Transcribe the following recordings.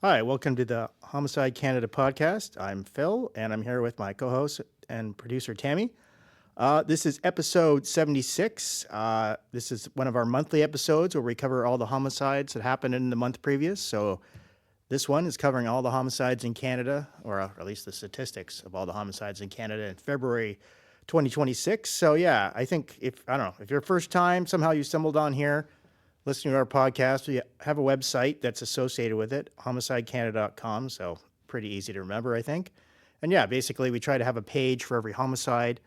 Hi, welcome to the Homicide Canada podcast. I'm Phil, and I'm here with my co-host and producer, Tami. This is episode 76. This is one of our monthly episodes where we cover all the homicides that happened in the month previous. So this one is covering all the homicides in Canada, or at least the statistics of all the homicides in Canada in February 2026. So yeah, I think if your first time, somehow you stumbled on here, listening to our podcast, we have a website that's associated with it, homicidecanada.com, so pretty easy to remember, I think. And yeah, basically we try to have a page for every homicide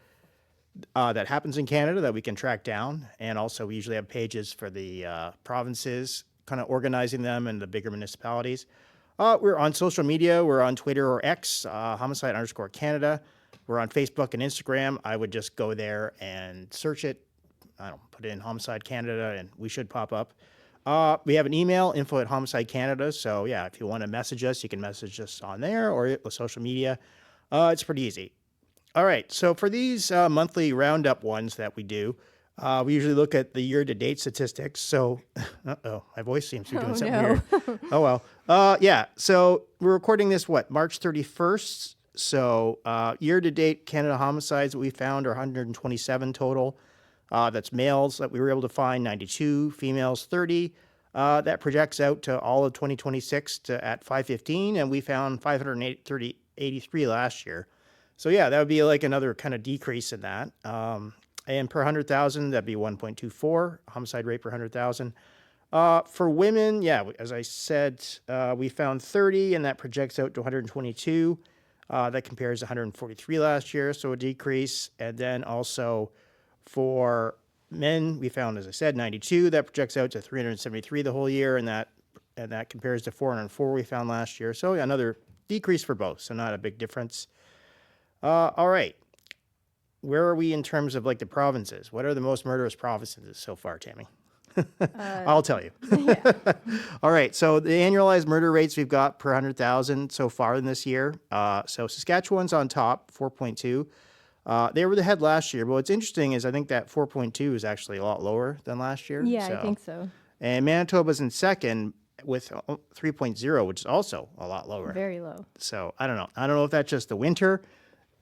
that happens in Canada that we can track down. And also we usually have pages for the provinces, kind of organizing them and the bigger municipalities. We're on social media. We're on Twitter or X, homicide_Canada. We're on Facebook and Instagram. I would just go there and search it. Put in Homicide Canada and we should pop up. We have an email, info@Homicide Canada. So yeah, if you want to message us, you can message us on there or with social media. It's pretty easy. All right. So for these monthly roundup ones that we do, we usually look at the year-to-date statistics. So, my voice seems to be doing something weird. Oh, well. Yeah. So we're recording this, March 31st. So year-to-date Canada homicides that we found are 127 total. That's males that we were able to find 92, females 30. That projects out to all of 2026 at 515, and we found 583 last year. So yeah, that would be like another kind of decrease in that. And per 100,000, that'd be 1.24 homicide rate per 100,000. For women, yeah, as I said, we found 30, and that projects out to 122. That compares to 143 last year, so a decrease. And then also for men, we found, as I said, 92. That projects out to 373 the whole year, and that compares to 404 we found last year. So yeah, another decrease for both, so not a big difference. All right. Where are we in terms of like the provinces? What are the most murderous provinces so far, Tami? I'll tell you. Yeah. All right. So the annualized murder rates we've got per 100,000 so far in this year. So Saskatchewan's on top, 4.2. They were the head last year. But what's interesting is I think that 4.2 is actually a lot lower than last year. Yeah, I think so. And Manitoba's in second with 3.0, which is also a lot lower. Very low. So I don't know. I don't know if that's just the winter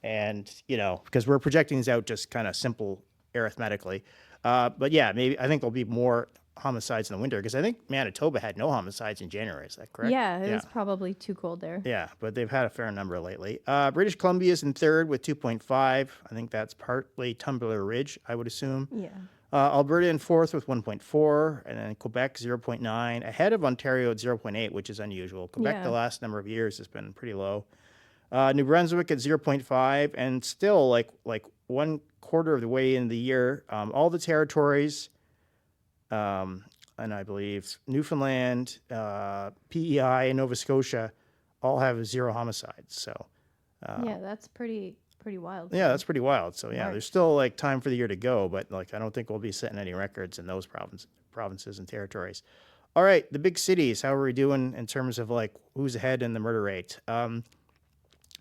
and, because we're projecting these out just kind of simple arithmetically. But yeah, maybe I think there'll be more homicides in the winter because I think Manitoba had no homicides in January. Is that correct? Yeah, it was probably too cold there. Yeah, but they've had a fair number lately. British Columbia is in third with 2.5. I think that's partly Tumbler Ridge, I would assume. Yeah. Alberta in fourth with 1.4, and then Quebec 0.9, ahead of Ontario at 0.8, which is unusual. Quebec the last number of years has been pretty low. New Brunswick at 0.5, and still like 1/4 of the way in the year, all the territories, and I believe Newfoundland, PEI, and Nova Scotia all have 0 homicides. So yeah, that's pretty wild. yeah, that's pretty wild. So yeah, March. there's still like time for the year to go, but like I don't think we'll be setting any records in those provinces and territories. All right, the big cities. How are we doing in terms of like who's ahead in the murder rate?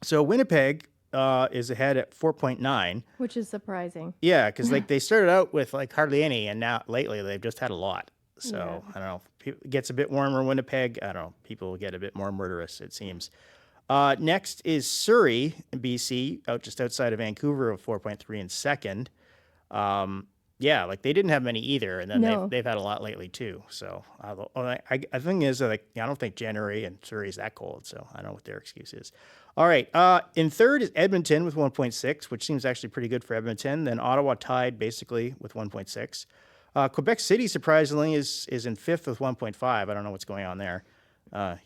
So Winnipeg is ahead at 4.9. Which is surprising. Yeah, because like they started out with like hardly any, and now lately they've just had a lot. So I don't know. It gets a bit warmer in Winnipeg. I don't know. People get a bit more murderous, it seems. Next is Surrey, BC, just outside of Vancouver, of 4.3 in second. Yeah, like they didn't have many either, and then they've had a lot lately too. So I think is like I don't think January and Surrey is that cold, so I don't know what their excuse is. All right, in third is Edmonton with 1.6, which seems actually pretty good for Edmonton. Then Ottawa tied basically with 1.6. Quebec City surprisingly is in fifth with 1.5. I don't know what's going on there.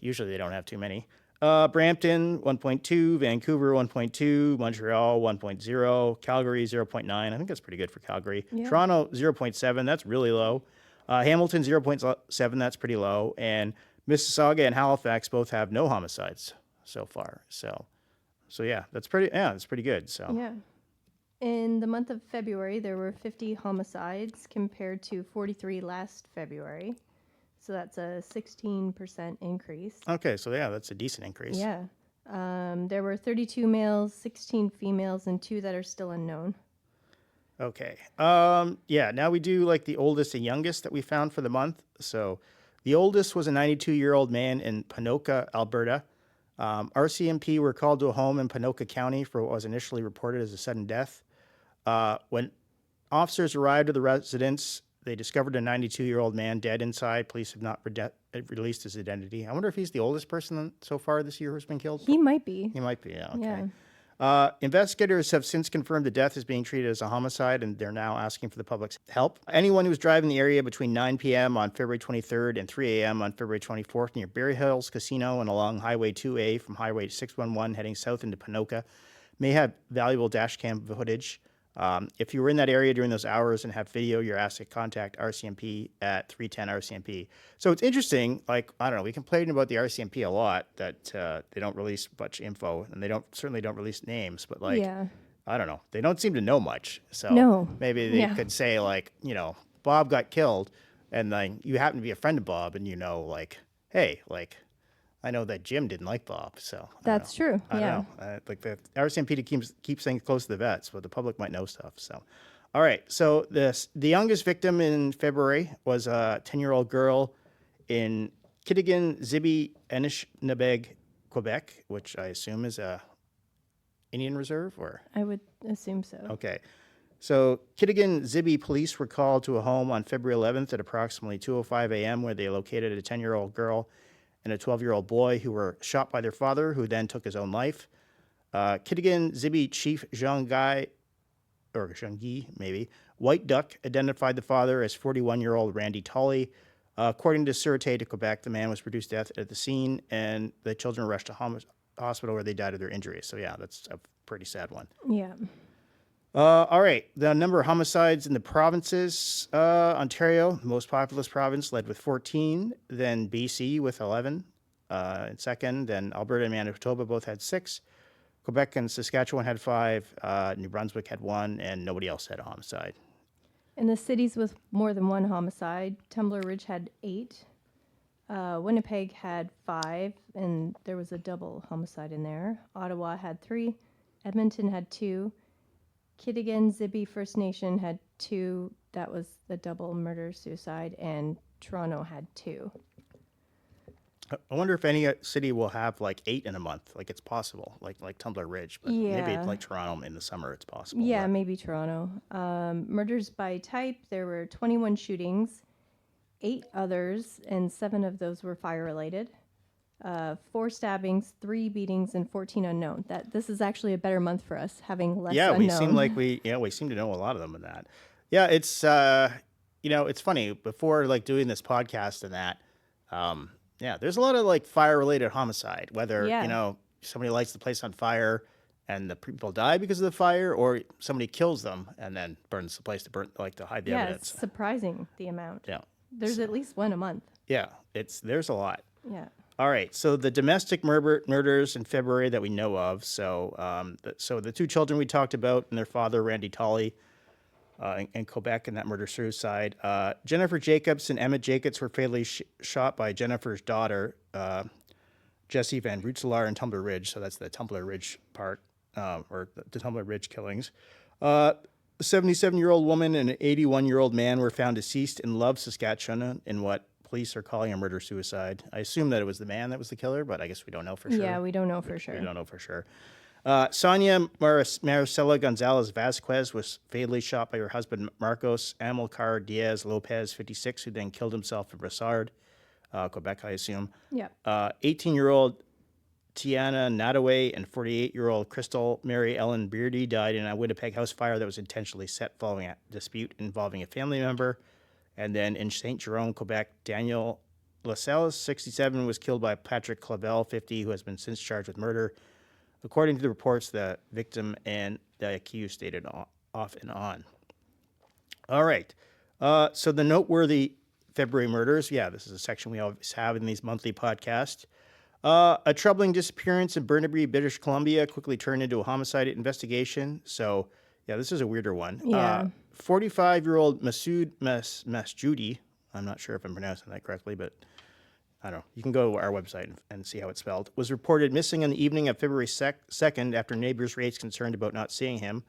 Usually they don't have too many. Brampton 1.2, Vancouver 1.2, Montreal 1.0, Calgary 0.9. I think that's pretty good for Calgary. Yeah. Toronto 0.7, that's really low. Hamilton 0.7, that's pretty low. And Mississauga and Halifax both have no homicides so far. So yeah, that's pretty good. So yeah. In the month of February, there were 50 homicides compared to 43 last February. So that's a 16% increase. Okay, so yeah, that's a decent increase. Yeah. There were 32 males, 16 females, and 2 that are still unknown. Okay. Yeah, now we do like the oldest and youngest that we found for the month. So The oldest was a 92-year-old man in Ponoka, Alberta. RCMP were called to a home in Ponoka County for what was initially reported as a sudden death. When officers arrived at the residence, they discovered a 92-year-old man dead inside. Police have not released his identity. I wonder if he's the oldest person so far this year who's been killed. He might be. He might be, yeah. Okay. Yeah. Investigators have since confirmed the death is being treated as a homicide, and they're now asking for the public's help. Anyone who was driving the area between 9 p.m. on February 23rd and 3 a.m. on February 24th near Berry Hills Casino and along Highway 2A from Highway 611 heading south into Ponoka may have valuable dash cam footage. If you were in that area during those hours and have video, you're asked to contact RCMP at 310-RCMP. So it's interesting, like, I don't know, we complain about the RCMP a lot that they don't release much info, and they certainly don't release names, but like, Yeah. I don't know, they don't seem to know much. So No. maybe they Yeah. could say, like, Bob got killed, and then you happen to be a friend of Bob, and like, hey, like, I know that Jim didn't like Bob, so. I don't That's know. true. I Yeah. don't know. Like the RCMP keeps things close to the vets, but the public might know stuff. So, all right. So the youngest victim in February was a 10-year-old girl in Kitigan Zibi Anishinabeg, Quebec, which I assume is a Indian reserve, or I would assume so. okay. So Kitigan Zibi police were called to a home on February 11th at approximately 2:05 a.m. where they located a 10-year-old girl and a 12-year-old boy who were shot by their father, who then took his own life. Kitigan Zibi Chief Jean-Guy, or Jean-Guy, maybe, White Duck identified the father as 41-year-old Randy Tolley. According to Sûreté de Quebec, the man was produced death at the scene, and the children were rushed to hospital where they died of their injuries. So, yeah, that's a pretty sad one. Yeah. All right. The number of homicides in the provinces, Ontario, the most populous province, led with 14. Then BC with 11 in second. Then Alberta and Manitoba both had 6. Quebec and Saskatchewan had 5. New Brunswick had 1, and nobody else had a homicide. In the cities with more than one homicide, Tumbler Ridge had 8. Winnipeg had 5, and there was a double homicide in there. Ottawa had 3. Edmonton had 2. Kitigan Zibi First Nation had 2. That was the double murder-suicide, and Toronto had 2. I wonder if any city will have like 8 in a month. Like it's possible, like Tumbler Ridge, but maybe Yeah. like Toronto in the summer, it's possible. Yeah, but- maybe Toronto. Murders by type, there were 21 shootings, 8 others, and 7 of those were fire-related. 4 stabbings, 3 beatings, and 14 unknown. This is actually a better month for us, having less Yeah, unknown. we seem like we seem to know a lot of them in that. Yeah, it's it's funny, before like doing this podcast and that, there's a lot of like fire related homicide, whether Yeah. somebody lights the place on fire and the people die because of the fire, or somebody kills them and then burns the place to hide the Yeah, evidence. it's surprising the amount. Yeah. There's at least one a month. Yeah, there's a lot. Yeah. All right, so the domestic murders in February that we know of. So, the 2 children we talked about and their father, Randy Tolley, in Quebec, and that murder-suicide. Jennifer Jacobs and Emmett Jacobs were fatally shot by Jennifer's daughter, Jessie Van Rutselaar, in Tumbler Ridge. So that's the Tumbler Ridge part, or the Tumbler Ridge killings. A 77-year-old woman and an 81-year-old man were found deceased in Love, Saskatchewan, in what police are calling a murder-suicide. I assume that it was the man that was the killer, but I guess we don't know for sure. Yeah, we don't know for sure. We don't know for sure. Sonia Maricela Gonzalez Vasquez was fatally shot by her husband, Marcos Amilcar Diaz Lopez, 56, who then killed himself in Brossard, Quebec, I assume. Yeah. 18-year-old Tiana Nadaway and 48-year-old Crystal Mary Ellen Beardy died in a Winnipeg house fire that was intentionally set following a dispute involving a family member. And then in St. Jerome, Quebec, Daniel Lascelles, 67, was killed by Patrick Clavel, 50, who has been since charged with murder. According to the reports, the victim and the accused stated off and on. All right. So the noteworthy February murders. Yeah, this is a section we always have in these monthly podcasts. A troubling disappearance in Burnaby, British Columbia quickly turned into a homicide investigation. So, yeah, this is a weirder one. Yeah. 45-year-old Masood Masjoody, I'm not sure if I'm pronouncing that correctly, but I don't know. You can go to our website and see how it's spelled. Was reported missing on the evening of February 2nd after neighbors raised concern about not seeing him.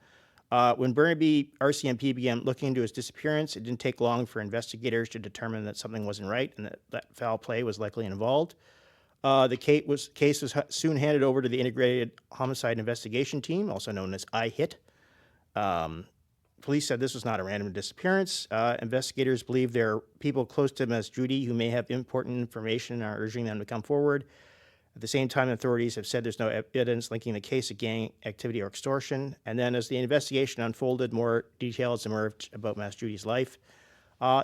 When Burnaby RCMP began looking into his disappearance, it didn't take long for investigators to determine that something wasn't right and that foul play was likely involved. The case was soon handed over to the Integrated Homicide Investigation Team, also known as IHIT. Police said this was not a random disappearance. Investigators believe there are people close to Masjoody who may have important information and are urging them to come forward. At the same time, authorities have said there's no evidence linking the case of gang activity or extortion. And then as the investigation unfolded, more details emerged about Masjoody's life.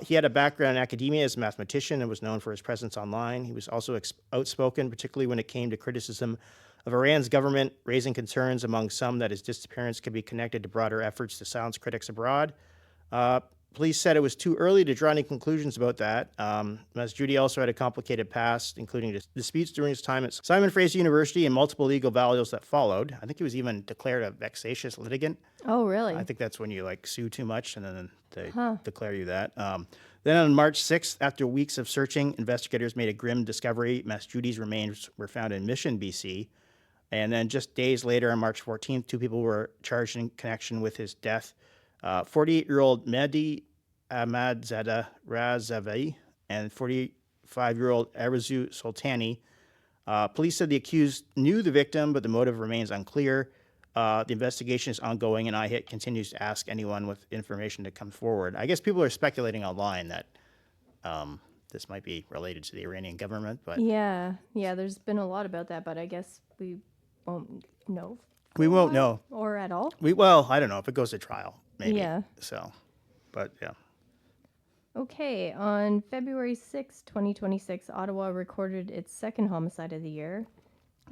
He had a background in academia as a mathematician and was known for his presence online. He was also outspoken, particularly when it came to criticism of Iran's government, raising concerns among some that his disappearance could be connected to broader efforts to silence critics abroad. Police said it was too early to draw any conclusions about that. Masjoody also had a complicated past, including disputes during his time at Simon Fraser University and multiple legal battles that followed. I think he was even declared a vexatious litigant. Oh, really? I think that's when you sue too much and then they declare you that. Then on March 6th, after weeks of searching, investigators made a grim discovery. Masjoody's remains were found in Mission, BC. And then just days later, on March 14th, 2 people were charged in connection with his death. 48-year-old Mehdi Ahmadzada Razavi and 45-year-old Arazu Soltani. Police said the accused knew the victim, but the motive remains unclear. The investigation is ongoing, and IHIT continues to ask anyone with information to come forward. I guess people are speculating online that this might be related to the Iranian government, but Yeah, there's been a lot about that, but I guess we won't know. we won't know. Or at all. Well, I don't know if it goes to trial, maybe. Yeah. So, but yeah. Okay, on February 6, 2026, Ottawa recorded its second homicide of the year.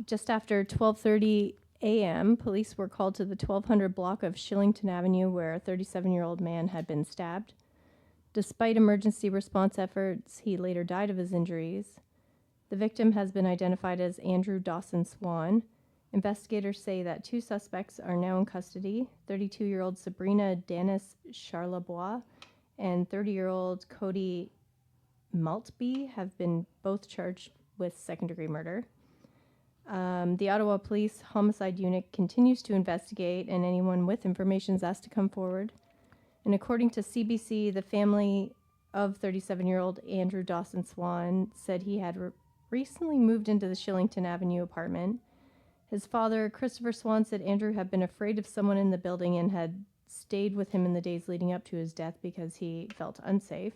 Just after 12:30 a.m., police were called to the 1200 block of Shillington Avenue where a 37-year-old man had been stabbed. Despite emergency response efforts, he later died of his injuries. The victim has been identified as Andrew Dawson-Swan. Investigators say that 2 suspects are now in custody, 32-year-old Sabrina Dennis Charlebois and 30-year-old Cody Maltby have been both charged with second-degree murder. The Ottawa Police Homicide Unit continues to investigate, and anyone with information is asked to come forward. And according to CBC, the family of 37-year-old Andrew Dawson-Swan said he had recently moved into the Shillington Avenue apartment. His father, Christopher Swan, said Andrew had been afraid of someone in the building and had stayed with him in the days leading up to his death because he felt unsafe.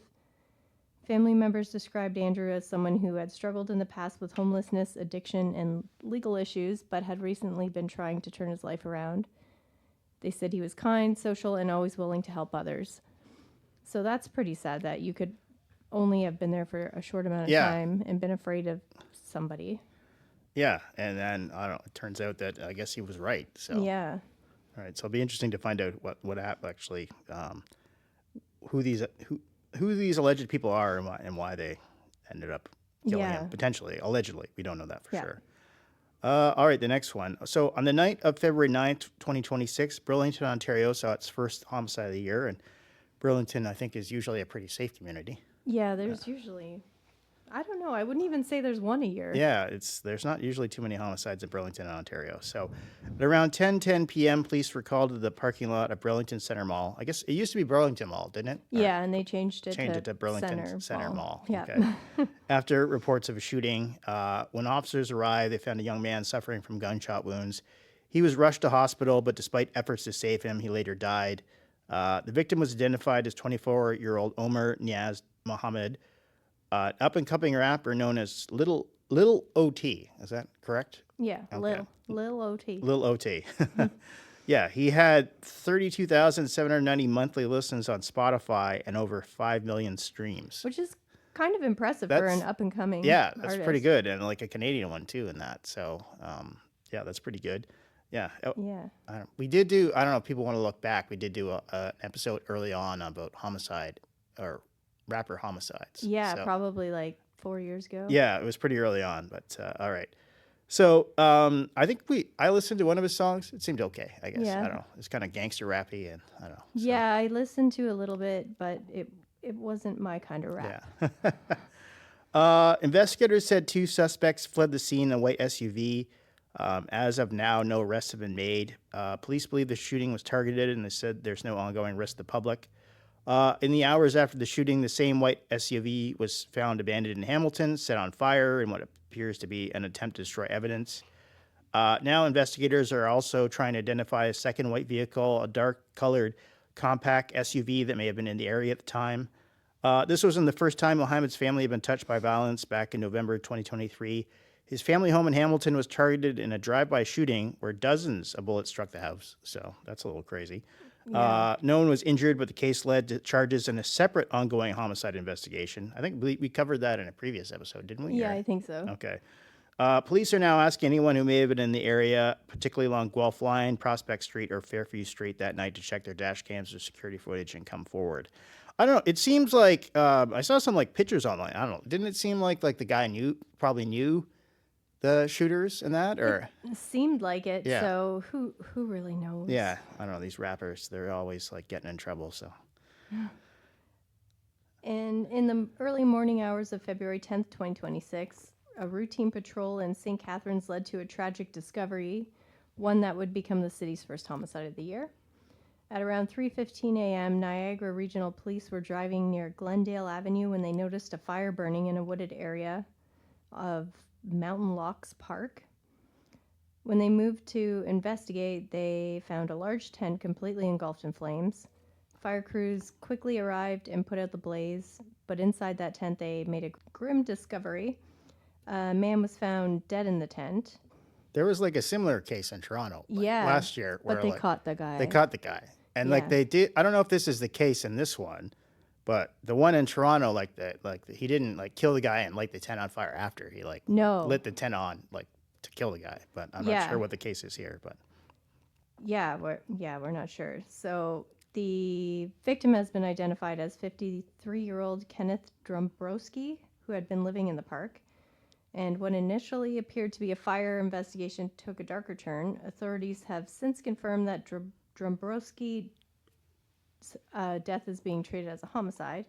Family members described Andrew as someone who had struggled in the past with homelessness, addiction, and legal issues, but had recently been trying to turn his life around. They said he was kind, social, and always willing to help others. So that's pretty sad that you could only have been there for a short amount of time and been afraid of somebody. Yeah, and then, I don't know, it turns out that I guess he was right. So Yeah. All right, so it'll be interesting to find out what actually, who these alleged people are and why they ended up killing him, potentially, allegedly. We don't know that for sure. All right, the next one. So on the night of February 9th, 2026, Burlington, Ontario saw its first homicide of the year, and Burlington, I think, is usually a pretty safe community. Yeah, there's usually, I don't know, I wouldn't even say there's one a year. Yeah, there's not usually too many homicides in Burlington, Ontario. So at around 10:10 p.m., police were called to the parking lot at Burlington Center Mall. I guess it used to be Burlington Mall, didn't it? Yeah, and they changed it to Burlington Center Mall. Yeah. Okay. After reports of a shooting, when officers arrived, they found a young man suffering from gunshot wounds. He was rushed to hospital, but despite efforts to save him, he later died. The victim was identified as 24-year-old Omer Niaz Muhammad, up-and-coming rapper known as Lil OT. Is that correct? Yeah, Okay. Lil OT. Lil OT. Yeah, he had 32,790 monthly listens on Spotify and over 5 million streams. Which is kind of impressive for an up-and-coming that's artist. pretty good, and like a Canadian one too in that. So, yeah, that's pretty good. Yeah. Yeah. We did do, I don't know if people want to look back, we did do an episode early on about Homicide, or rapper Homicides. Yeah, So, probably like 4 years ago. yeah, it was pretty early on, but all right. So I think I listened to one of his songs. It seemed okay, I guess. Yeah. I don't know. It's kind of gangster rappy, and I don't know. So, Yeah, I listened to a little bit, but it wasn't my kind of rap. Yeah. Investigators said 2 suspects fled the scene in a white SUV. As of now, no arrests have been made. Police believe the shooting was targeted, and they said there's no ongoing risk to the public. In the hours after the shooting, the same white SUV was found abandoned in Hamilton, set on fire in what appears to be an attempt to destroy evidence. Now investigators are also trying to identify a second white vehicle, a dark-colored compact SUV that may have been in the area at the time. This wasn't the first time Muhammad's family had been touched by violence. Back in November 2023, his family home in Hamilton was targeted in a drive-by shooting where dozens of bullets struck the house. So that's a little crazy. Yeah. No one was injured, but the case led to charges in a separate ongoing homicide investigation. I think we covered that in a previous episode, didn't we? Yeah, Or- I think so. Okay. Police are now asking anyone who may have been in the area, particularly along Guelph Line, Prospect Street, or Fairview Street that night to check their dash cams or security footage and come forward. I don't know. It seems like I saw some like pictures online. I don't know. Didn't it seem like the guy probably knew the shooters and that, or It seemed like it. Yeah. So who really knows? yeah, I don't know. These rappers, they're always like getting in trouble. So And in the early morning hours of February 10th, 2026, a routine patrol in St. Catharines led to a tragic discovery, one that would become the city's first homicide of the year. At around 3:15 a.m., Niagara Regional Police were driving near Glendale Avenue when they noticed a fire burning in a wooded area of Mountain Locks Park. When they moved to investigate, they found a large tent completely engulfed in flames. Fire crews quickly arrived and put out the blaze, but inside that tent they made a grim discovery. A man was found dead in the tent. there was like a similar case in Toronto last year where but they like, caught the guy. they caught the guy. And like Yeah. they did, I don't know if this is the case in this one, but the one in Toronto, he didn't like kill the guy and light the tent on fire after. He like No. lit the tent on like to kill the guy. But I'm not Yeah. sure what the case is here. But We're not sure. So the victim has been identified as 53-year-old Kenneth Drombrowski, who had been living in the park. And what initially appeared to be a fire investigation took a darker turn. Authorities have since confirmed that Drombrowski's death is being treated as a homicide.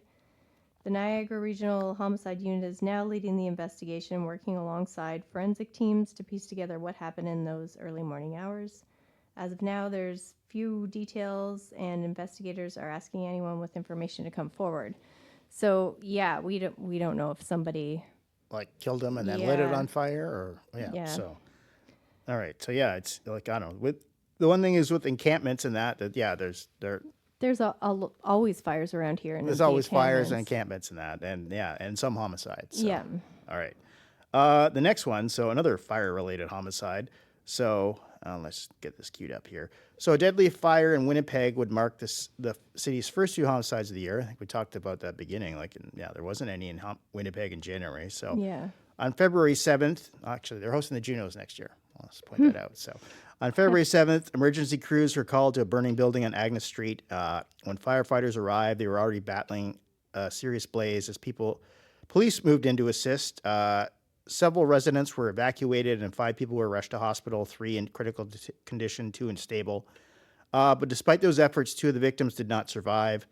The Niagara Regional Homicide Unit is now leading the investigation, working alongside forensic teams to piece together what happened in those early morning hours. As of now, there's few details, and investigators are asking anyone with information to come forward. So yeah, we don't know if somebody. like killed him and then lit it Yeah. on fire, or Yeah. So, all right. So yeah, it's like I don't know. With the one thing is with encampments and that There's always fires around here. And there's always fires and encampments and that, and some homicides. So. Yeah. All right. The next one, so another fire-related homicide. So let's get this queued up here. So a deadly fire in Winnipeg would mark the city's first two homicides of the year. I think we talked about that beginning. There wasn't any in Winnipeg in January. So Yeah. on February 7th, actually, they're hosting the Junos next year. Let's point that out. So on February 7th, emergency crews were called to a burning building on Agnes Street. When firefighters arrived, they were already battling a serious blaze as police moved in to assist. Several residents were evacuated and 5 people were rushed to hospital, 3 in critical condition, 2 in stable. But despite those efforts, 2 of the victims did not survive.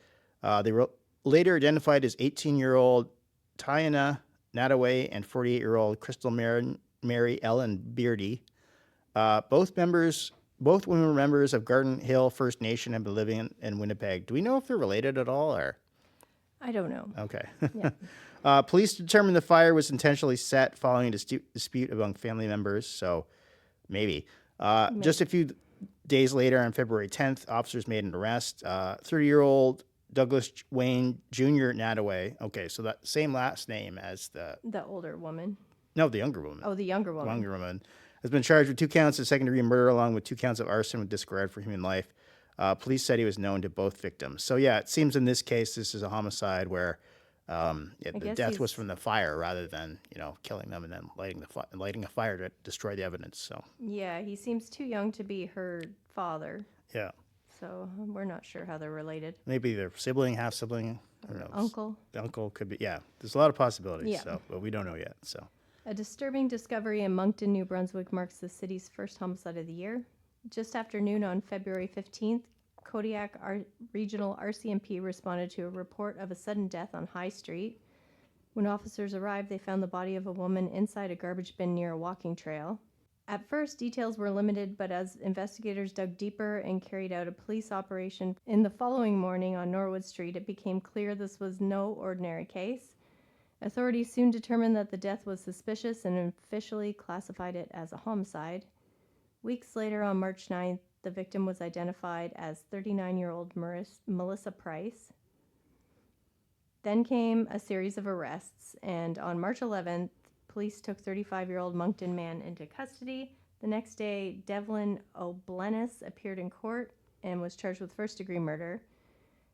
They were later identified as 18-year-old Tiana Nadaway and 48-year-old Crystal Mary Ellen Beardy. Both women were members of Garden Hill First Nation and been living in Winnipeg. Do we know if they're related at all, or? I don't know. Okay. Yeah. Police determined the fire was intentionally set following a dispute among family members, so maybe. Just a few days later, on February 10th, officers made an arrest. 30-year-old Douglas Wayne Jr. Nadaway. Okay, so that same last name as the older woman. No, the younger woman. Oh, the younger woman. Younger woman has been charged with 2 counts of second-degree murder along with 2 counts of arson with disregard for human life. Police said he was known to both victims. So yeah, it seems in this case this is a homicide where the death was from the fire rather than killing them and then lighting a fire to destroy the evidence. So Yeah, he seems too young to be her father, yeah, so we're not sure how they're related. maybe they're sibling, half sibling. Who knows? Uncle. The uncle could be. Yeah, there's a lot of possibilities. Yeah. So, but we don't know yet. So A disturbing discovery in Moncton, New Brunswick marks the city's first homicide of the year. Just after noon on February 15th, Kodiak Regional RCMP responded to a report of a sudden death on High Street. When officers arrived, they found the body of a woman inside a garbage bin near a walking trail. At first, details were limited, but as investigators dug deeper and carried out a police operation in the following morning on Norwood Street, it became clear this was no ordinary case. Authorities soon determined that the death was suspicious and officially classified it as a homicide. Weeks later, on March 9th, the victim was identified as 39-year-old Melissa Price. Then came a series of arrests, and on March 11th, police took 35-year-old Moncton man into custody. The next day, Devlin O'Blennis appeared in court and was charged with first-degree murder.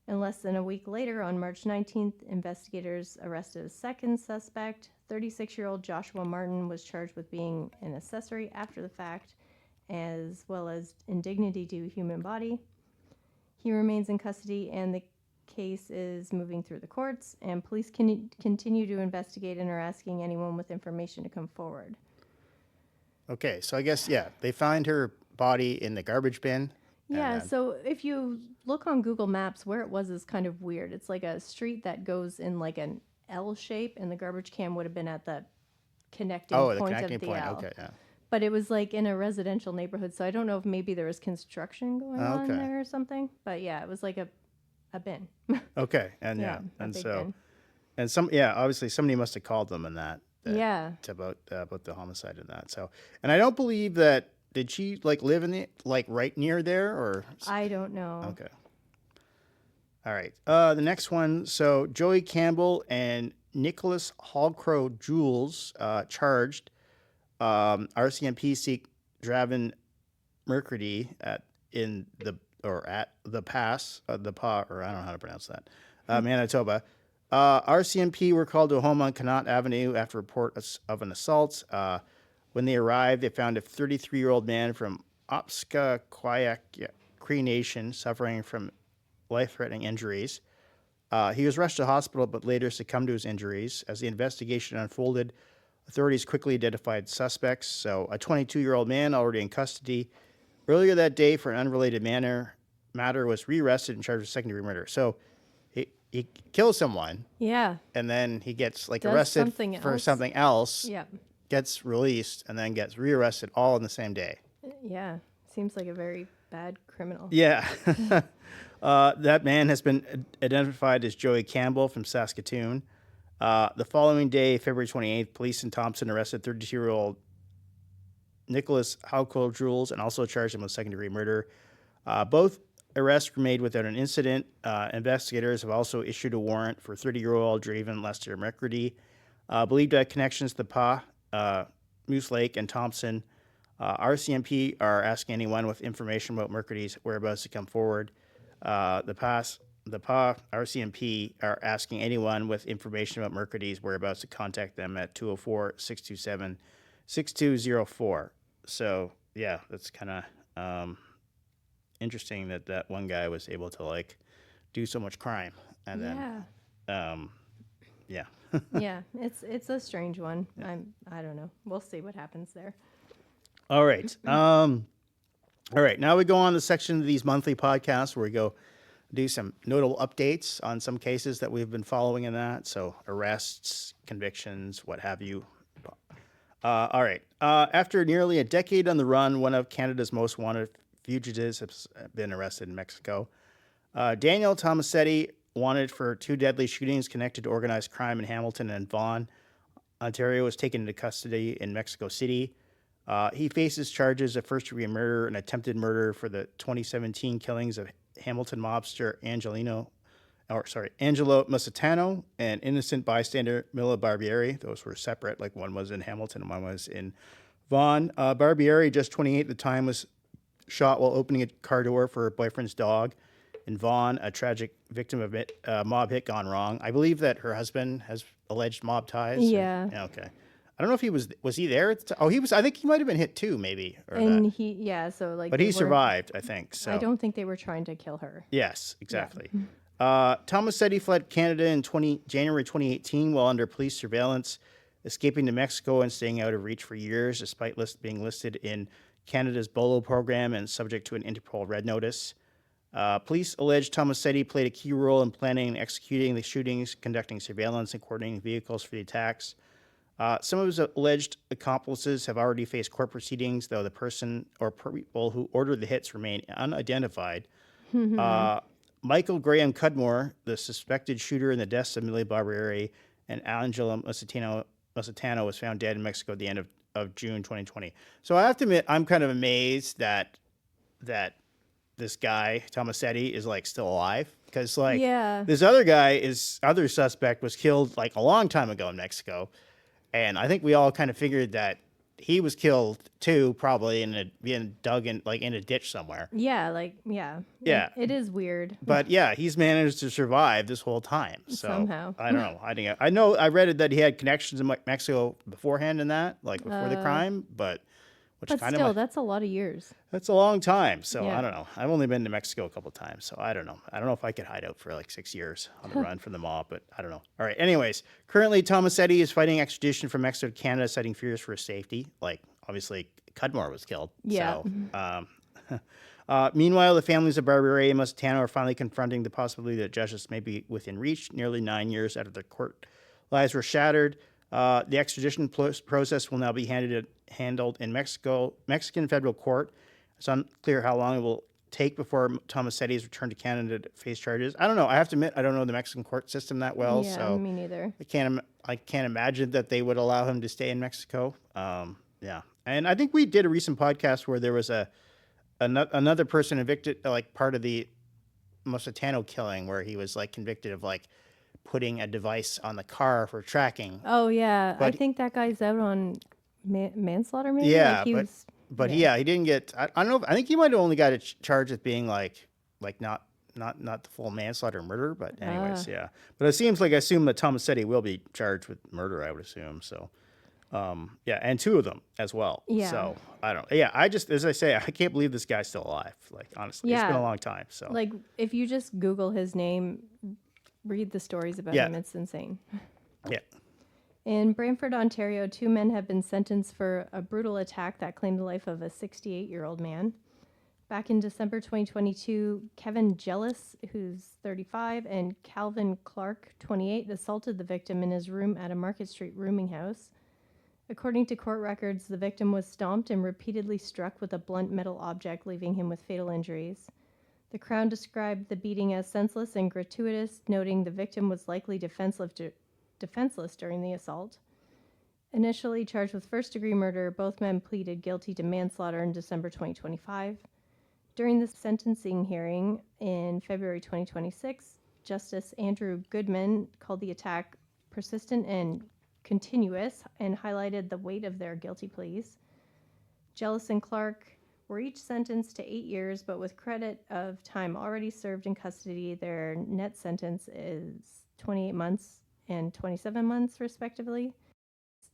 And less than a week later, on March 19th, investigators arrested a second suspect. 36-year-old Joshua Martin was charged with being an accessory after the fact, as well as indignity to human body. He remains in custody, and the case is moving through the courts, and police continue to investigate and are asking anyone with information to come forward. Okay, so I guess, they find her body in the garbage bin. Yeah, so if you look on Google Maps, where it was is kind of weird. It's like a street that goes in like an L shape, and the garbage can would have been at the connecting point of the L. Okay, yeah. But it was like in a residential neighborhood, so I don't know if maybe there was construction going on there or something. But yeah, it was like a bin. Okay, and and so bin. And obviously somebody must have called them in that about the homicide and that. So, and I don't believe that, did she live in the right near there, or I don't know. Okay. All right. The next one, so Joey Campbell and Nicholas Hallcrow Jules charged. RCMP seek Draven Mercredi at the pass, or I don't know how to pronounce that, Manitoba. RCMP were called to a home on Connaught Avenue after reports of an assault. When they arrived, they found a 33-year-old man from Opska Cree Nation suffering from life-threatening injuries. He was rushed to hospital but later succumbed to his injuries. As the investigation unfolded, authorities quickly identified suspects. So a 22-year-old man already in custody. Earlier that day, for an unrelated matter, was rearrested and charged with second-degree murder. So he kills someone. Yeah. And then he gets arrested for something else. Yeah. Gets released and then gets rearrested all in the same day. Yeah. Seems like a very bad criminal. Yeah. That man has been identified as Joey Campbell from Saskatoon. The following day, February 28th, police in Thompson arrested 32-year-old Nicholas Hallcrow Jules and also charged him with second-degree murder. Both arrests were made without an incident. Investigators have also issued a warrant for 30-year-old Draven Lester McCready, believed to have connections to the PA, Moose Lake, and Thompson. RCMP are asking anyone with information about Mercredy's whereabouts to come forward. The PA RCMP are asking anyone with information about Mercredy's whereabouts to contact them at 204-627-6204. So, yeah, that's kind of interesting that one guy was able to, do so much crime. And then, yeah. Yeah, it's a strange one. I don't know. We'll see what happens there. All right. All right. Now we go on the section of these monthly podcasts where we go do some notable updates on some cases that we've been following in that. So arrests, convictions, what have you. All right. After nearly a decade on the run, one of Canada's most wanted fugitives has been arrested in Mexico. Daniel Tomasetti, wanted for 2 deadly shootings connected to organized crime in Hamilton and Vaughan, Ontario, was taken into custody in Mexico City. He faces charges of first-degree murder and attempted murder for the 2017 killings of Hamilton mobster Angelo Masitano and innocent bystander Mila Barbieri. Those were separate, one was in Hamilton and one was in Vaughan. Barbieri, just 28 at the time, was shot while opening a car door for her boyfriend's dog. In Vaughan, a tragic victim of a mob hit gone wrong. I believe that her husband has alleged mob ties. Yeah. Okay. I don't know if he was he there at the time? Oh, he was. I think he might have been hit too, maybe. But he survived, I think. So I don't think they were trying to kill her. Yes, exactly. Yeah. Tomasetti fled Canada in January 2018 while under police surveillance, escaping to Mexico and staying out of reach for years, despite being listed in Canada's BOLO program and subject to an Interpol red notice. Police allege Tomasetti played a key role in planning and executing the shootings, conducting surveillance, and coordinating vehicles for the attacks. Some of his alleged accomplices have already faced court proceedings, though the person or people who ordered the hits remain unidentified. Michael Graham Cudmore, the suspected shooter in the deaths of Millie Barberi and Angela Musitano, was found dead in Mexico at the end of June 2020. So I have to admit, I'm kind of amazed that this guy, Tomasetti, is like still alive. Because like this other suspect was killed like a long time ago in Mexico. And I think we all kind of figured that he was killed too, probably being dug in like in a ditch somewhere. Yeah. Yeah. It is weird. But yeah, he's managed to survive this whole time. So somehow. I don't know. I read it that he had connections in Mexico beforehand in that, like before the crime, but that's a lot of years. That's a long time. So Yeah. I don't know. I've only been to Mexico a couple of times, so I don't know. I don't know if I could hide out for like 6 years on the run from the mob, but I don't know. All right. Anyways, currently Tomasetti is fighting extradition from Mexico to Canada, citing fears for his safety. Like obviously Cudmore was killed. Yeah. So, meanwhile, the families of Barberi and Musitano are finally confronting the possibility that justice may be within reach nearly 9 years after their court lives were shattered. The extradition process will now be handled in Mexican federal court. It's unclear how long it will take before Tomasetti is returned to Canada to face charges. I don't know. I have to admit, I don't know the Mexican court system that well. Yeah, so me neither. I can't imagine that they would allow him to stay in Mexico. Yeah. And I think we did a recent podcast where there was another person convicted, like part of the Musitano killing, where he was like convicted of like putting a device on the car for tracking. Oh yeah, But I think that guy's out on manslaughter. Maybe. Yeah, like he didn't get. I don't know. I think he might have only got a charge with being like not the full manslaughter murder. But anyways, yeah. But it seems like I assume that Tomasetti will be charged with murder. I would assume so. Yeah, and two of them as well. Yeah. So I don't. Yeah, I just, as I say, I can't believe this guy's still alive. Like honestly, it's been a long time. So like if you just Google his name, read the stories about him, it's insane. Yeah. In Brantford, Ontario, 2 men have been sentenced for a brutal attack that claimed the life of a 68-year-old man. Back in December 2022, Kevin Jealous, who's 35, and Calvin Clark, 28, assaulted the victim in his room at a Market Street rooming house. According to court records, the victim was stomped and repeatedly struck with a blunt metal object, leaving him with fatal injuries. The Crown described the beating as senseless and gratuitous, noting the victim was likely defenseless during the assault. Initially charged with first-degree murder, both men pleaded guilty to manslaughter in December 2025. During the sentencing hearing in February 2026, Justice Andrew Goodman called the attack persistent and continuous and highlighted the weight of their guilty pleas. Jealous and Clark were each sentenced to 8 years, but with credit of time already served in custody, their net sentence is 28 months and 27 months, respectively.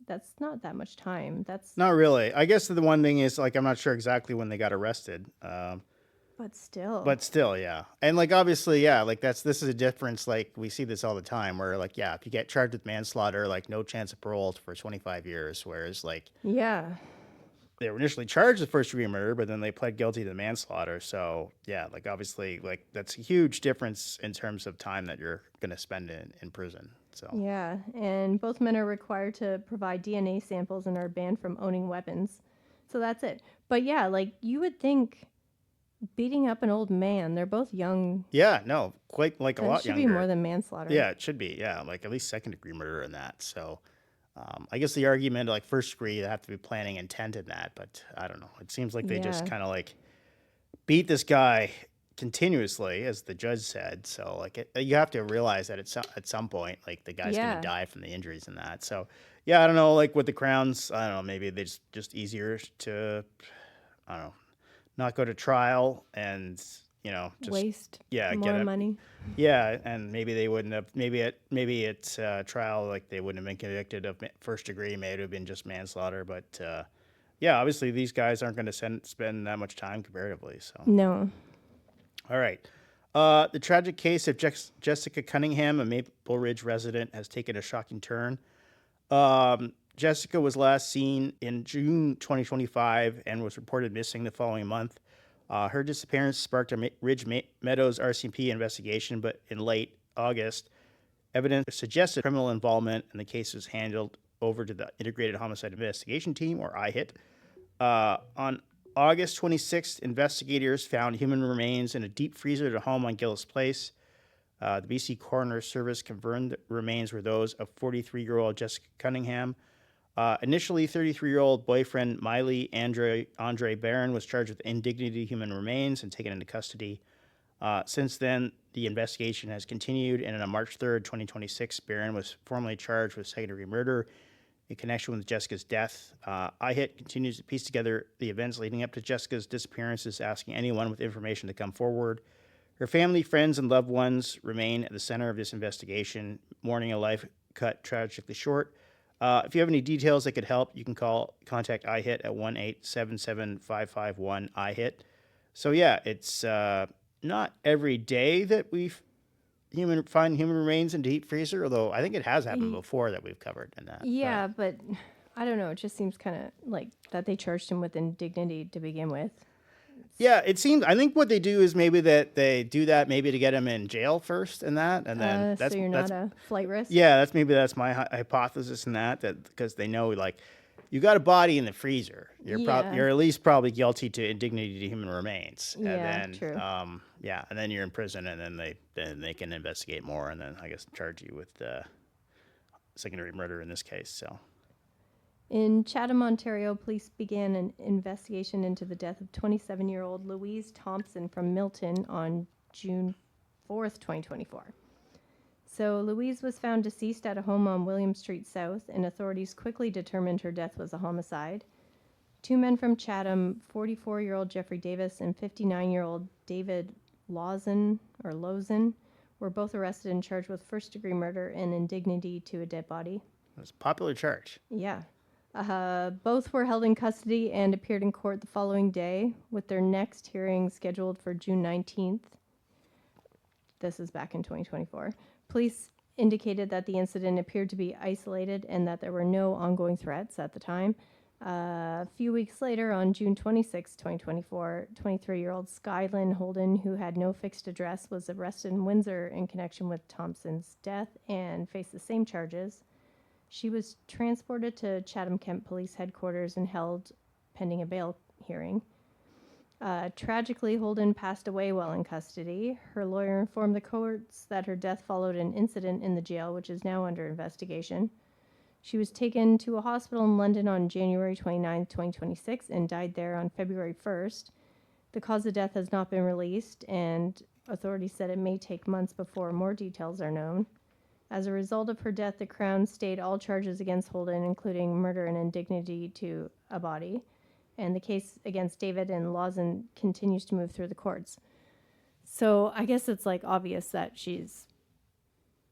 That's not that much time. That's not really. I guess the one thing is, like, I'm not sure exactly when they got arrested. But still, yeah. And, like, obviously, yeah, like, this is a difference. Like, we see this all the time where, like, yeah, if you get charged with manslaughter, like, no chance of parole for 25 years. Whereas, like, yeah, they were initially charged with first-degree murder, but then they pled guilty to manslaughter. So, yeah, like, obviously, like, that's a huge difference in terms of time that you're going to spend in prison. So yeah, and both men are required to provide DNA samples and are banned from owning weapons. So that's it. But yeah, like, you would think beating up an old man, they're both young. Yeah, no, quite like a lot younger. It should younger. be more than manslaughter. Yeah, it should be. Yeah, like at least second-degree murder in that. So I guess the argument, like first degree, they have to be planning intent in that. But I don't know. It seems like they just kind of like beat this guy continuously, as the judge said. So like you have to realize that at some point, like the guy's going to die from the injuries in that. So yeah, I don't know, like with the Crowns, I don't know, maybe they just easier to, I don't know, not go to trial and, you know, just waste more get money. Yeah, and maybe they wouldn't have, maybe it's trial, like they wouldn't have been convicted of first degree, maybe it have been just manslaughter. But yeah, obviously these guys aren't going to spend that much time comparatively. So no. All right. The tragic case of Jessica Cunningham, a Maple Ridge resident, has taken a shocking turn. Jessica was last seen in June 2025 and was reported missing the following month. Her disappearance sparked a Ridge Meadows RCMP investigation, but in late August, evidence suggested criminal involvement, and the case was handled over to the Integrated Homicide Investigation Team, or IHIT. On August 26th, investigators found human remains in a deep freezer at a home on Gillis Place. The BC Coroner Service confirmed that remains were those of 43-year-old Jessica Cunningham. Initially, 33-year-old boyfriend Miley Andre Barron was charged with indignity human remains and taken into custody. Since then, the investigation has continued, and on March 3rd, 2026, Barron was formally charged with second-degree murder in connection with Jessica's death. IHIT continues to piece together the events leading up to Jessica's disappearances, asking anyone with information to come forward. Her family, friends, and loved ones remain at the center of this investigation, mourning a life cut tragically short. If you have any details that could help, you can contact IHIT at 1-877-551-IHIT. So yeah, it's not every day that we find human remains in deep freezer, although I think it has happened before that we've covered in that. Yeah, but I don't know. It just seems kind of like that they charged him with indignity to begin with. Yeah, it seems. I think what they do is maybe that they do that maybe to get him in jail first, and then so you're not a flight risk. Yeah, that's my hypothesis in that because they know like you got a body in the freezer, you're at least probably guilty to indignity to human remains. Yeah, and then, true. And then you're in prison, and then they can investigate more, and then I guess charge you with secondary murder in this case. So. In Chatham, Ontario, police began an investigation into the death of 27-year-old Louise Thompson from Milton on June 4th, 2024. So Louise was found deceased at a home on William Street South, and authorities quickly determined her death was a homicide. Two men from Chatham, 44-year-old Jeffrey Davis and 59-year-old David Lawson, were both arrested and charged with first-degree murder and indignity to a dead body. It's a popular charge. Yeah. Both were held in custody and appeared in court the following day, with their next hearing scheduled for June 19th. This is back in 2024. Police indicated that the incident appeared to be isolated and that there were no ongoing threats at the time. A few weeks later, on June 26, 2024, 23-year-old Skylyn Holden, who had no fixed address, was arrested in Windsor in connection with Thompson's death and faced the same charges. She was transported to Chatham-Kent Police Headquarters and held pending a bail hearing. Tragically, Holden passed away while in custody. Her lawyer informed the courts that her death followed an incident in the jail, which is now under investigation. She was taken to a hospital in London on January 29, 2026, and died there on February 1st. The cause of death has not been released, and authorities said it may take months before more details are known. As a result of her death, the Crown stayed all charges against Holden, including murder and indignity to a body. And the case against David and Lawson continues to move through the courts. So I guess it's like obvious that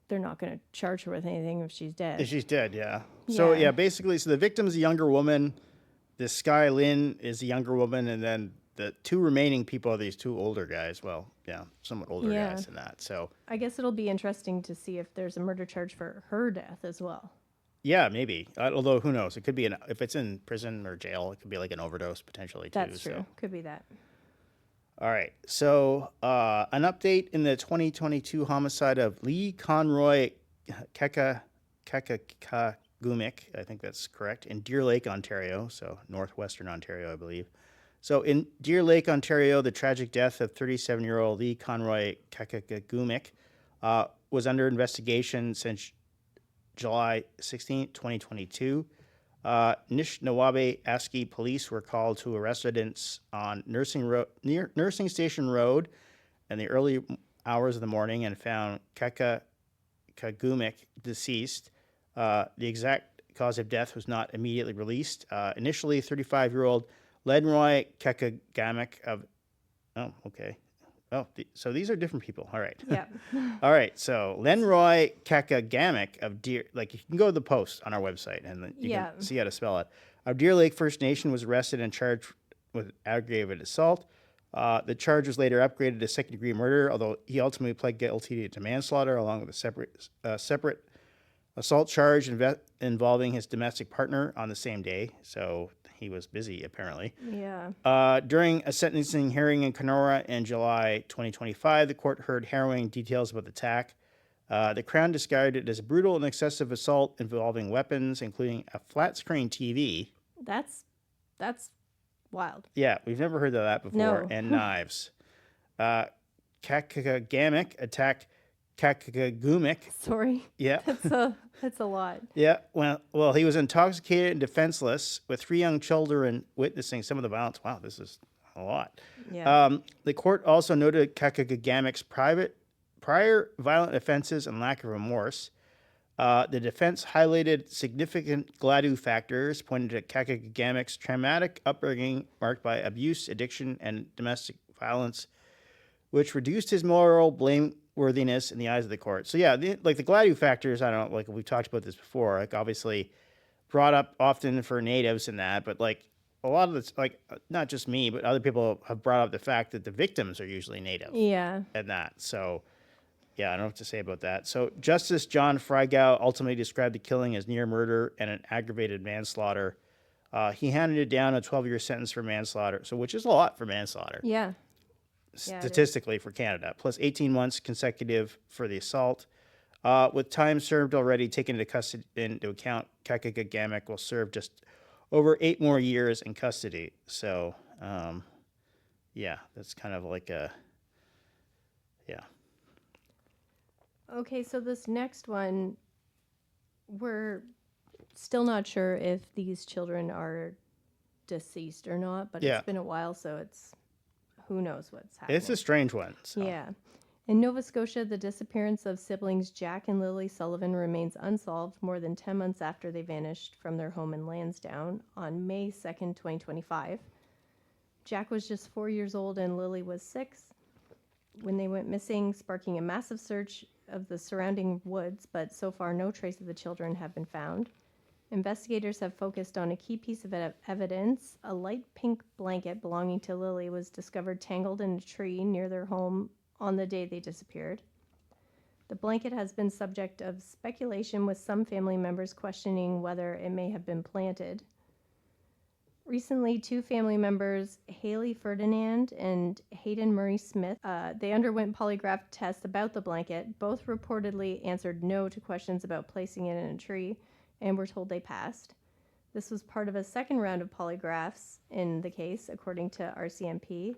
they're not going to charge her with anything if she's dead. If she's dead, yeah. So basically, the victim's a younger woman. This Sky Lynn is a younger woman, and then the two remaining people are these two older guys. Well, yeah, somewhat older guys than that. So I guess it'll be interesting to see if there's a murder charge for her death as well. Yeah, maybe. Although, who knows? It could be if it's in prison or jail, it could be like an overdose potentially, too. That's true. Could be that. All right. So an update in the 2022 homicide of Lee Conroy Kekagumik, I think that's correct, in Deer Lake, Ontario. So northwestern Ontario, I believe. So in Deer Lake, Ontario, the tragic death of 37-year-old Lee Conroy Kekagumik was under investigation since July 16, 2022. Nishnawbe ASCII police were called to a residence on near Nursing Station Road in the early hours of the morning and found Kekagumik deceased. The exact cause of death was not immediately released. Initially, 35-year-old Lenroy Kekagumik of... Oh, okay. Oh, so these are different people. All right. Yeah. All right. So Lenroy Kekagumik of Deer... Like, you can go to the post on our website and you can see how to spell it. Of Deer Lake First Nation was arrested and charged with aggravated assault. The charge was later upgraded to second-degree murder, although he ultimately pled guilty to manslaughter along with a separate assault charge involving his domestic partner on the same day. So he was busy, apparently. Yeah. During a sentencing hearing in Kenora in July 2025, the court heard harrowing details about the attack. The Crown described it as a brutal and excessive assault involving weapons, including a flat-screen TV. That's wild. Yeah, we've never heard of that before. No. And knives. Kakagamic attacked Kakagumik. Sorry. Yeah. That's a lot. Yeah. Well, he was intoxicated and defenseless, with 3 young children witnessing some of the violence. Wow, this is a lot. Yeah. The court also noted Kakagamik's prior violent offenses and lack of remorse. The defense highlighted significant Gladue factors, pointing to Kakagamik's traumatic upbringing marked by abuse, addiction, and domestic violence, which reduced his moral blameworthiness in the eyes of the court. So yeah, the Gladue factors, I don't know, like we've talked about this before, like obviously brought up often for natives and that, but like a lot of this, like not just me, but other people have brought up the fact that the victims are usually native. Yeah. And that. So yeah, I don't know what to say about that. So Justice John Frygau ultimately described the killing as near murder and an aggravated manslaughter. He handed down a 12-year sentence for manslaughter, so which is a lot for manslaughter. Yeah. Statistically for Canada, plus 18 months consecutive for the assault. With time served already taken into account, Kakagamic will serve just over 8 more years in custody. So, yeah, that's kind of like a, yeah. Okay, so this next one, we're still not sure if these children are deceased or not, but Yeah. it's been a while, so it's who knows what's happening. It's a strange one. So. Yeah. In Nova Scotia, the disappearance of siblings Jack and Lily Sullivan remains unsolved more than 10 months after they vanished from their home in Lansdowne on May 2nd, 2025. Jack was just 4 years old and Lily was 6 when they went missing, sparking a massive search of the surrounding woods, but so far no trace of the children have been found. Investigators have focused on a key piece of evidence. A light pink blanket belonging to Lily was discovered tangled in a tree near their home on the day they disappeared. The blanket has been subject of speculation, with some family members questioning whether it may have been planted. Recently, 2 family members, Haley Ferdinand and Hayden Murray Smith, they underwent polygraph tests about the blanket. Both reportedly answered no to questions about placing it in a tree, and were told they passed. This was part of a second round of polygraphs in the case, according to RCMP.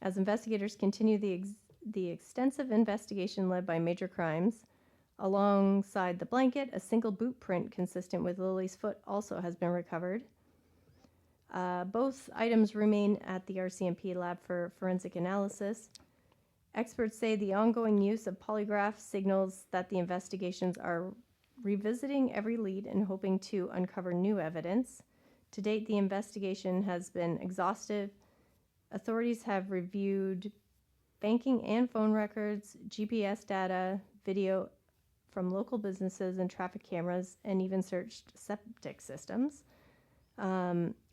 As investigators continue the extensive investigation led by Major Crimes, alongside the blanket, a single boot print consistent with Lily's foot also has been recovered. Both items remain at the RCMP lab for forensic analysis. Experts say the ongoing use of polygraph signals that the investigations are revisiting every lead and hoping to uncover new evidence. To date, the investigation has been exhaustive. Authorities have reviewed banking and phone records, GPS data, video from local businesses and traffic cameras, and even searched septic systems.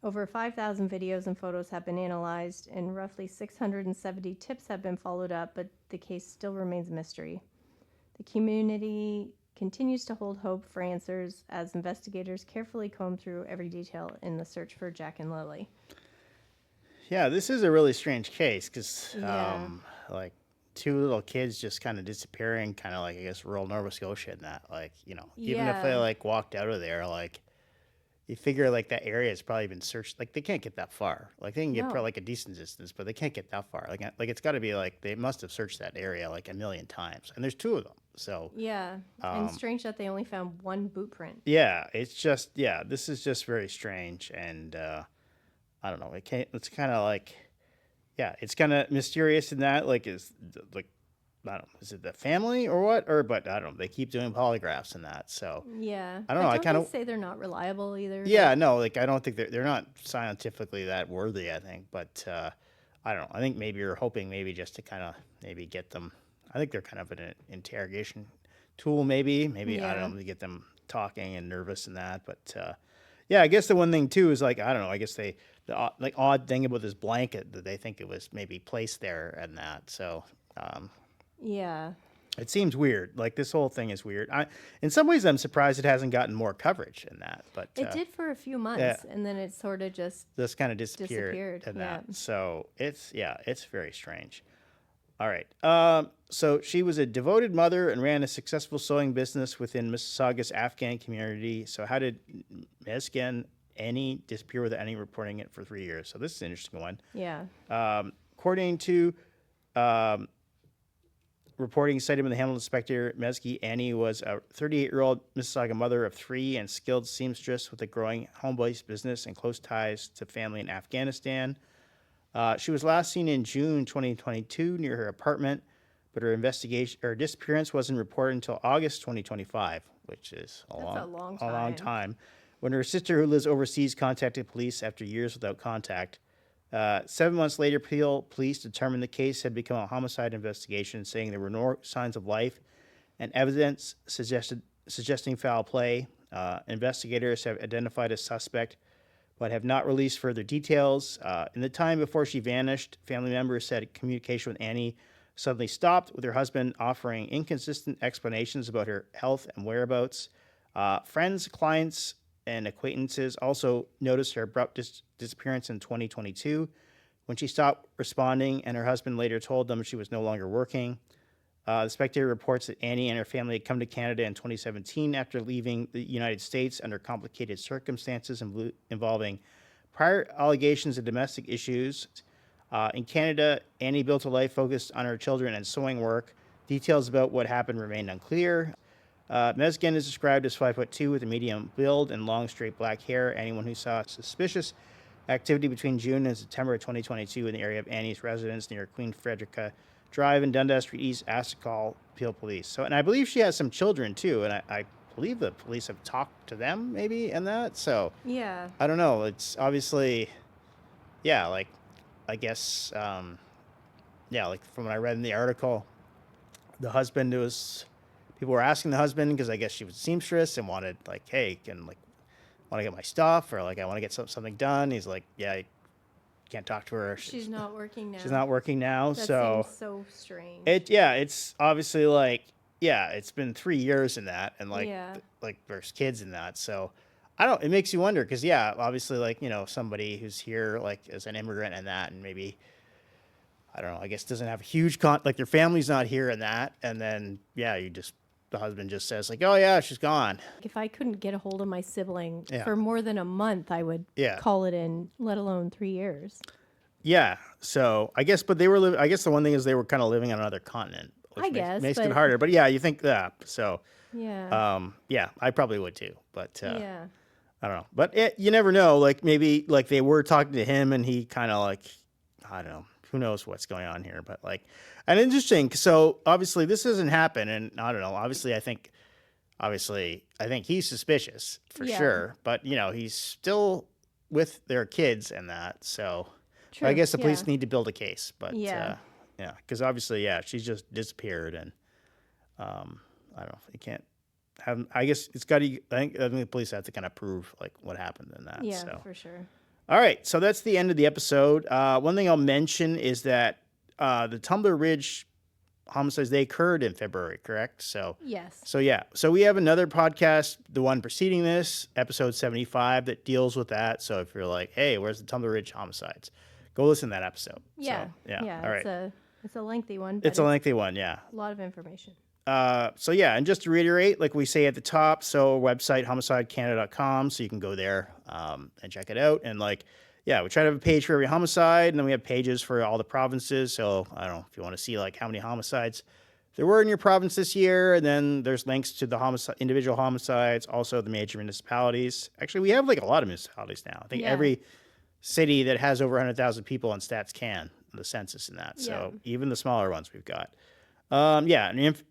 Over 5,000 videos and photos have been analyzed, and roughly 670 tips have been followed up, but the case still remains a mystery. The community continues to hold hope for answers as investigators carefully comb through every detail in the search for Jack and Lily. Yeah, this is a really strange case because, Yeah. like, 2 little kids just kind of disappearing, kind of like, I guess, rural Nova Scotia and that. Like, you know, even if they, Yeah. like, walked out of there, like, you figure, like, that area has probably been searched. Like, they can't get that far. Like, they can get No. probably, like, a decent distance, but they can't get that far. Like it's got to be, like, they must have searched that area, like, a million times. And there's 2 of them. So, Yeah, and strange that they only found 1 boot print. yeah, it's just, yeah, this is just very strange. And, I don't know. It's kind of like, yeah, it's kind of mysterious in that, like, I don't know, is it the family or what? But I don't know. They keep doing polygraphs and that. So, Yeah. I don't know, I Don't kinda- they say they're not reliable either? yeah, no, like, I don't think they're not scientifically that worthy, I think. But, I don't know. I think maybe you're hoping maybe just to kind of maybe get them. I think they're kind of an interrogation tool, maybe. Maybe, I Yeah. don't know, to get them talking and nervous and that. But, yeah, I guess the one thing, too, is, like, I don't know, I guess the odd thing about this blanket that they think it was maybe placed there and that. So, Yeah. it seems weird. Like, this whole thing is weird. In some ways, I'm surprised it hasn't gotten more coverage in that. But It did for a few months, and then it sort of just... This kind of disappeared Disappeared, in that. yeah. So it's very strange. All right. So she was a devoted mother and ran a successful sewing business within Mississauga's Afghan community. So how did Mesgen Annie disappear without any reporting it for 3 years? So this is an interesting one. Yeah. According to reporting cited by the Hamilton Inspector, Mesgi Annie was a 38-year-old Mississauga mother of 3 and skilled seamstress with a growing home-based business and close ties to family in Afghanistan. She was last seen in June 2022 near her apartment, but her disappearance wasn't reported until August 2025, which is a long time. When her sister, who lives overseas, contacted police after years without contact. 7 months later, Peel police determined the case had become a homicide investigation, saying there were no signs of life and evidence suggesting foul play. Investigators have identified a suspect, but have not released further details. In the time before she vanished, family members said communication with Annie suddenly stopped, with her husband offering inconsistent explanations about her health and whereabouts. Friends, clients, and acquaintances also noticed her abrupt disappearance in 2022 when she stopped responding, and her husband later told them she was no longer working. The Spectator reports that Annie and her family had come to Canada in 2017 after leaving the United States under complicated circumstances involving prior allegations of domestic issues. In Canada, Annie built a life focused on her children and sewing work. Details about what happened remained unclear. Mesgen is described as 5'2" with a medium build and long, straight black hair. Anyone who saw suspicious activity between June and September of 2022 in the area of Annie's residence near Queen Frederica Drive in Dundas Street East asked to call Peel Police. So, and I believe she has some children too, and I believe the police have talked to them maybe and that. So Yeah. I don't know. It's obviously, yeah, like I guess, like from what I read in the article, the husband people were asking the husband because I guess she was a seamstress and wanted like, hey, want to get my stuff, or like I want to get something done. He's like, yeah, I can't talk to her. She's not working now. She's not working now. That So seems so strange. it's obviously like, it's been 3 years in that, and like there's kids in that. So it makes you wonder because obviously like, somebody who's here like as an immigrant and that, and maybe, I don't know, I guess doesn't have a huge like their family's not here and that, and then the husband just says like, oh yeah, she's gone. If I couldn't get a hold of my sibling Yeah. for more than a month, I would call it in, let alone 3 years. Yeah. So I guess, but I guess the one thing is they were kind of living on another continent, which makes it harder. But you think that. So I probably would too. But I don't know. But you never know. Like maybe like they were talking to him, and he kind of like, I don't know. Who knows what's going on here? But like, and interesting. So obviously this doesn't happen, and I don't know. Obviously, I think he's suspicious for sure. But he's still with their kids and that. So I guess the police need to build a case. But because obviously, she's just disappeared, and I don't know. You can't have. I guess it's got to. I think the police have to kind of prove like what happened in that. Yeah, so. for sure. All right, so that's the end of the episode. One thing I'll mention is that the Tumbler Ridge homicides, they occurred in February, correct? So yes. So we have another podcast, the one preceding this, episode 75, that deals with that. So if you're like, hey, where's the Tumbler Ridge homicides? Go listen to that episode. Yeah. So, all right. It's a lengthy one. But it's a lengthy one, yeah. A lot of information. And just to reiterate, like we say at the top, so website homicidecanada.com, so you can go there and check it out. And like, we try to have a page for every homicide, and then we have pages for all the provinces. So I don't know if you want to see like how many homicides there were in your province this year, and then there's links to the individual homicides, also the major municipalities. Actually, we have like a lot of municipalities now. I think every city that has over 100,000 people on Stats Can, the census in that. So even the smaller ones we've got. And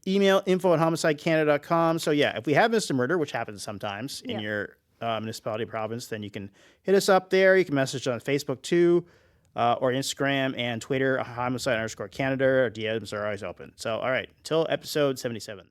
email info@homicidecanada.com. So if we have missed a murder, which happens sometimes in your municipality province, then you can hit us up there. You can message on Facebook too, or Instagram and Twitter, homicide_Canada. Our DMs are always open. So, all right, until episode 77.